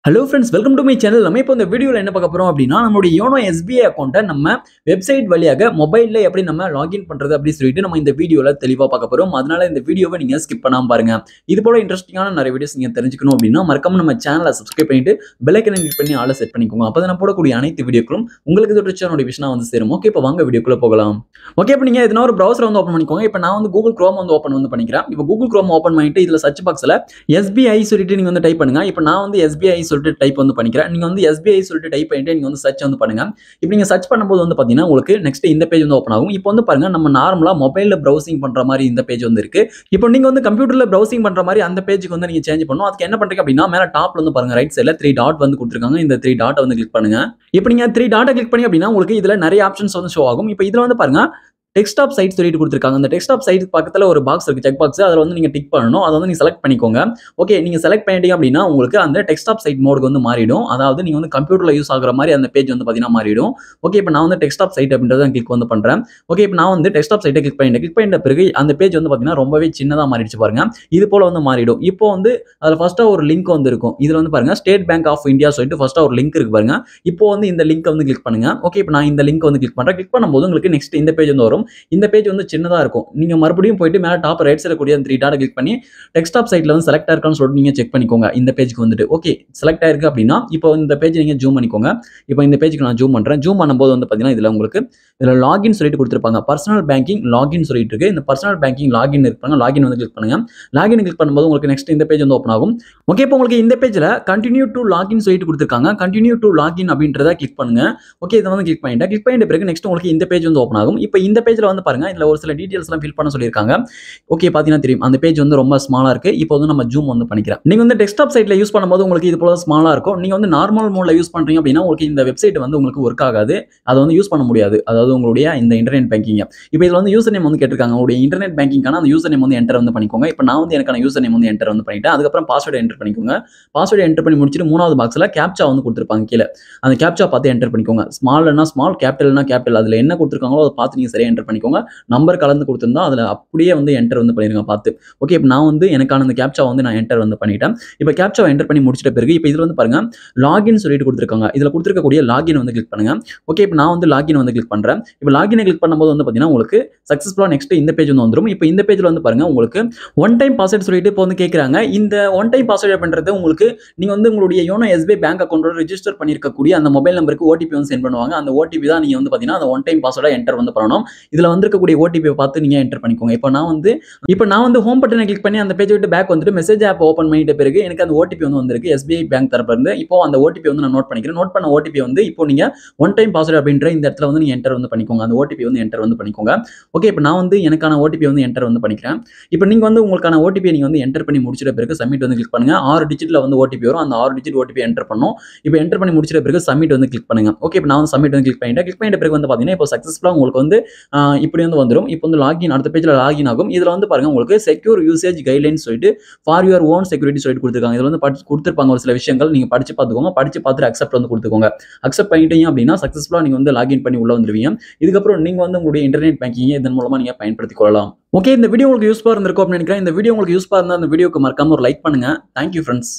Hello friends, welcome to my channel. நம்ம இப்போ இந்த வீடியோவில் என்ன பார்க்க போகிறோம் அப்படின்னா, நம்மளுடைய யோனோ எஸ்பிஐ அக்கௌண்ட்டை நம்ம வெப்சைட் வழியாக மொபைலில் எப்படி நம்ம லாகின் பண்ணுறது அப்படின்னு சொல்லிட்டு நம்ம இந்த வீடியோவில் தெளிவாக பார்க்க போகிறோம். அதனால இந்த வீடியோவை நீங்கள் ஸ்கிப் பண்ணாமல் பாருங்க. இது போல இன்ட்ரெஸ்டிங்கான நிறைய வீடியோஸ் நீங்கள் தெரிஞ்சுக்கணும் அப்படின்னா மறக்காம நம்ம சேனலை சப்ஸ்கிரைப் பண்ணிட்டு பெல் ஐக்கனை கிளிக் பண்ணி ஆளை செட் பண்ணிக்கோங்க. அப்போ தான் போடக்கூடிய அனைத்து வீடியோக்களும் உங்களுக்கு தொடர்ச்சியான நோட்டிஃபிகேஷனாக வந்து சேரும். ஓகே, இப்போ வாங்க வீடியோக்குள்ளே போகலாம். ஓகே, இப்போ நீங்கள் எதனா ஒரு ப்ரௌசர் வந்து ஓப்பன் பண்ணிக்கோங்க. இப்போ நான் வந்து கூகுள் குரோம் வந்து ஓப்பன் பண்ணிக்கிறேன். இப்போ கூகுள் குரோம் ஓப்பன் பண்ணிட்டு இதில் சர்ச் பாக்ஸில் எஸ்பிஐ சொல்லிட்டு நீங்கள் வந்து டைப் பண்ணுங்க. இப்போ நான் வந்து எஸ்பிஐ சொல்லிட்டு டைப் வந்து பண்ணிக்கிறேன். நீங்க வந்து எஸ்பிஐ சொல்லிட்டு டைப் பண்ணிட்டு நீங்க வந்து சர்ச் வந்து பண்ணுங்க. இப்போ நீங்க சர்ச் பண்ணும்போது வந்து பாத்தீங்கன்னா உங்களுக்கு நெக்ஸ்ட் இந்த பேஜ் வந்து ஓபன் ஆகும். இப்போ வந்து பாருங்க, நம்ம நார்மலா மொபைல்ல பிரவுசிங் பண்ற மாதிரி இந்த பேஜ் வந்து இருக்கு. இப்போ நீங்க வந்து கம்ப்யூட்டர்ல பிரவுசிங் பண்ற மாதிரி அந்த பேஜுக்கு வந்து நீங்க சேஞ்ச் பண்ணனும். அதுக்கு என்ன பண்றீங்க அப்படின்னா, மேல டாப்ல வந்து பாருங்க, ரைட் சைடுல 3 டாட் வந்து கொடுத்திருக்காங்க. இந்த 3 டாட் வந்து கிளிக் பண்ணுங்க. இப்போ நீங்க 3 டாட் கிளிக் பண்ணி அப்படின்னா உங்களுக்கு இதுல நிறைய ஆப்ஷன்ஸ் வந்து ஷோ ஆகும். இப்போ இதுல வந்து பாருங்க, டெஸ்க்டாப் சைட் சொல்லிட்டு கொடுத்திருக்காங்க. அந்த டெஸ்க்டாப் சைட் பக்கத்துல ஒரு பாக்ஸ் இருக்கு, செக் பாக்ஸ். அதுல வந்து நீங்க டிக் பண்ணணும். அதை வந்து நீங்க செலக்ட் பண்ணிக்கோங்க. ஓகே, நீங்க செலக்ட் பண்ணிட்டீங்க அப்படின்னா உங்களுக்கு அந்த டெஸ்க்டாப் சைட் மோடுக்கு வந்து மாறிடும். அதாவது நீங்க வந்து கம்ப்யூட்டர்ல யூஸ் ஆகுற மாதிரி அந்த பேஜ் வந்து பாத்தீங்கன்னா மாறிடும். ஓகே, இப்போ நான் வந்து டெஸ்க்டாப் சைட் அப்படின்றத கிளிக் வந்து பண்றேன். ஓகே, இப்போ நான் வந்து டெஸ்க்டாப் சைட்டை கிளிக் பண்ணிட்ட பிறகு அந்த பேஜ் வந்து பாத்தீங்கன்னா ரொம்பவே சின்னதா மாறிடுச்சு பாருங்க. இது போல வந்து மாறிடும். இப்போ வந்து அதுல ஃபர்ஸ்டா ஒரு லிங்க் வந்து இருக்கும். இதுல வந்து பாருங்க, ஸ்டேட் பேங்க் ஆஃப் இந்தியா சொல்லிட்டு ஃபர்ஸ்டா ஒரு லிங்க் இருக்கு பாருங்க. இப்போ வந்து இந்த லிங்க் வந்து கிளிக் பண்ணுங்க. ஓகே, இப்போ நான் இந்த லிங்க் வந்து கிளிக் பண்றேன். கிளிக் பண்ணும்போது உங்களுக்கு நெக்ஸ்ட் இந்த பேஜ் வந்து வரும். இந்த பேஜ் வந்து சின்னதா இருக்கும். நீங்க மறுபடியும் போயிட்டு மேல டாப் ரைட் சைடுல கூடிய 3 டாட் கிளிக் பண்ணி டெஸ்க்டாப் சைட்ல வந்து செலக்ட் ஆயிருக்கான்னு சொல்லிட்டு நீங்க செக் பண்ணிக்கோங்க. இந்த பேஜ்க்கு வந்துட்டு ஓகே செலக்ட் ஆயிருக்கு அப்படின்னா இப்போ இந்த பேஜ் நீங்க ஜூம் பண்ணிக்கோங்க. இப்போ இந்த பேஜ்க்கு நான் ஜூம் பண்றேன். ஜூம் பண்ணும்போது வந்து பாத்தீங்கன்னா இதுல லாகின் சொல்லிட்டு கொடுத்திருப்பாங்க. பர்சனல் பேங்கிங் லாகின் சொல்லிட்டு இருக்கு. இந்த பர்சனல் பேங்கிங் லாகின் இருப்பாங்க. லாகின் வந்து கிளிக் பண்ணுங்க. லாகின் கிளிக் பண்ணும்போது உங்களுக்கு நெக்ஸ்ட் இந்த பேஜ் வந்து ஓபன் ஆகும். ஓகே, இப்போ உங்களுக்கு இந்த பேஜ்ல கண்டினியூ டு லாகின் சொல்லிட்டு கொடுத்திருக்காங்க. கண்டினியூ டு லாகின் அப்படின்றத கிளிக் பண்ணுங்க. ஓகே, இதை வந்து கிளிக் பண்ணிட்ட பிறகு நெக்ஸ்ட் உங்களுக்கு இந்த பேஜ் வந்து ஓபன் ஆகும். இப்போ இந்த பேஜ்ல வந்து பாருங்க, இதுல ஒரு சில டீடைல்ஸ் எல்லாம் ஃபில் பண்ண சொல்லிருக்காங்க. ஓகே, பாத்தீங்கன்னா தெரியும் அந்த பேஜ் வந்து ரொம்ப ஸ்மாலா இருக்கு. இப்போ வந்து நம்ம ஜூம் வந்து பண்ணிக்கிறேன். நீங்க வந்து டெஸ்க்டாப் சைட்ல யூஸ் பண்ணும்போது உங்களுக்கு இது போல ஸ்மாலா இருக்கும். நீங்க வந்து நார்மல் மோட்ல யூஸ் பண்றீங்க அப்படின்னா உங்களுக்கு இந்த வெப்சைட் வந்து உங்களுக்கு ஒர்க் ஆகாது. அதை வந்து யூஸ் பண்ண முடியாது. அதாவது உங்களுடைய இந்த இன்டர்நெட் பேங்கிங். இப்போ இதுல வந்து யூசர் நேம் வந்து கேட்டிருக்காங்க. உங்களுடைய இன்டர்நெட் பேங்கிங்கான அந்த யூசர் நேம் வந்து என்டர் வந்து பண்ணிக்கோங்க. இப்போ நான் வந்து எனக்கான யூசர் நேம் வந்து என்டர் வந்து பண்ணிட்டேன். அதுக்கப்புறம் பாஸ்வேர்டு என்டர் பண்ணிக்கோங்க. பாஸ்வேர்டு என்டர் பண்ணி முடிச்சிட்டு மூணாவது பாக்ஸ்ல கேப்சா வந்து கொடுத்திருப்பாங்க கீழே. அந்த கேப்சா பார்த்து என்டர் பண்ணிக்கோங்க. ஸ்மால்னா ஸ்மால், கேபிட்டல்னா கேபிட்டல். அதுல என்ன கொடுத்திருக்காங்களோ அதை பார்த்து நீங்க சரியா என்டர் பண்ணிக்கோங்க. நம்பர் கலந்து கொடுத்திருந்தா அதுல அப்படியே வந்து என்டர் வந்து பண்ணிருங்க பார்த்து. ஓகே, இப்போ நான் வந்து எனக்கான அந்த கேப்சா வந்து நான் என்டர் வந்து பண்ணிட்டேன். இப்போ கேப்சா என்டர் பண்ணி முடிச்சிட்ட பிறகு இப்போ இதுல வந்து பாருங்க, லாகின் சொல்லிட்டு கொடுத்திருக்காங்க. இதுல கொடுத்திருக்கக்கூடிய லாகின் வந்து கிளிக் பண்ணுங்க. ஓகே, இப்போ நான் வந்து லாகின் வந்து கிளிக் பண்றேன். இப்போ லாகினை கிளிக் பண்ணும்போது வந்து பாத்தீங்கன்னா உங்களுக்கு சக்சஸ்ஃபுல்லா நெக்ஸ்ட் இந்த பேஜ் வந்து வந்துரும். இப்போ இந்த பேஜ்ல வந்து பாருங்க, உங்களுக்கு ஒன் டைம் பாஸ்வேர்ட் சொல்லிட்டு இப்போ வந்து கேக்குறாங்க. இந்த ஒன் டைம் பாஸ்வேர்ட் அப்படின்றது உங்களுக்கு நீங்க வந்து உங்களுடைய யோனோ எஸ்பிஐ பேங்க் அக்கௌண்டோட ரெஜிஸ்டர் பண்ணிருக்கக்கூடிய அந்த மொபைல் நம்பருக்கு ஓடிபி வந்து சென்ட் பண்ணுவாங்க. அந்த ஓடிபி தான் நீங்க வந்து பாத்தீங்கன்னா அந்த ஒன் டைம் பாஸ்வேர்டா என்டர் வந்து பண்ணணும். இதுல வந்திருக்கக்கூடிய ஓடிபியை பார்த்து நீங்க என்டர் பண்ணிக்கோங்க. இப்போ நான் வந்து ஹோம் பட்டனை கிளிக் பண்ணி அந்த பேஜ் விட்டு பேக் வந்துட்டு மெசேஜ் ஆப் ஓபன் பண்ணிட்ட பிறகு எனக்கு அந்த ஓடிபி வந்து வந்திருக்கு எஸ்பிஐ பேங்க் தரப்புல இருந்து. இப்போ அந்த ஓடிபி வந்து நான் நோட் பண்ணிக்கிறேன். நோட் பண்ண ஓடிபி வந்து இப்போ நீங்க ஒன் டைம் பாஸ்வேர்ட் அப்படின்ற இந்த இடத்துல வந்து நீங்க என்டர் வந்து பண்ணிக்கோங்க. அந்த ஓடிபி வந்து என்டர் வந்து பண்ணிக்கோங்க. ஓகே, இப்போ நான் வந்து எனக்கான ஓடிபி வந்து என்டர் வந்து பண்ணிக்கிறேன். இப்போ நீங்க வந்து உங்களுக்கான ஓடிபி நீங்க வந்து என்டர் பண்ணி முடிச்சிட்ட பிறகு சப்மிட் வந்து கிளிக் பண்ணுங்க. 6 டிஜிட்ல வந்து ஓடிபி வரும். அந்த 6 டிஜிட் ஓடிபி என்டர் பண்ணனும். இப்போ என்டர் பண்ணி முடிச்சிட்ட பிறகு சப்மிட் வந்து கிளிக் பண்ணுங்க. ஓகே, இப்போ நான் வந்து சப்மிட் வந்து கிளிக் பண்ணிட்ட பிறகு வந்து பாத்தீங்கன்னா இப்போ சக்சஸ்ஃபுல்லா உங்களுக்கு வந்து இப்படி வந்து வந்துரும். இப்போ வந்து லாகின் அடுத்த பேஜ்ல லாகின் ஆகும். இதுல வந்து பாருங்க, உங்களுக்கு செக்யூர் யூசேஜ் கைட்லைன்ஸ் சொல்லிட்டு ஃபார் யுவர் ஓன் செக்யூரிட்டி சொல்லிட்டு கொடுத்திருக்காங்க. இதுல வந்து கொடுத்திருப்பாங்க ஒரு சில விஷயங்கள். நீங்க படிச்சு பார்த்துக்கோங்க. படிச்சு பார்த்துட்டு அக்செப்ட் வந்து கொடுத்துக்கோங்க. அக்செப்ட் பண்ணிட்டீங்க அப்படின்னா சக்சஸ்ஃபுல்லா நீங்க வந்து லாகின் பண்ணி உள்ள வந்துருவீங்க. இதுக்கப்புறம் நீங்க வந்து உங்களுடைய இன்டர்நெட் பேங்கிங் இதன் மூலமா நீங்க பயன்படுத்திக் கொள்ளலாம். ஓகே, இந்த வீடியோ உங்களுக்கு யூஸ்ஃபுல்லா இருந்திருக்கும் அப்படின்னு நினைக்கிறேன். இந்த வீடியோ உங்களுக்கு யூஸ்ஃபுல்லா இருந்தா அந்த வீடியோக்கு மறக்காம ஒரு லைக் பண்ணுங்க. Thank you friends.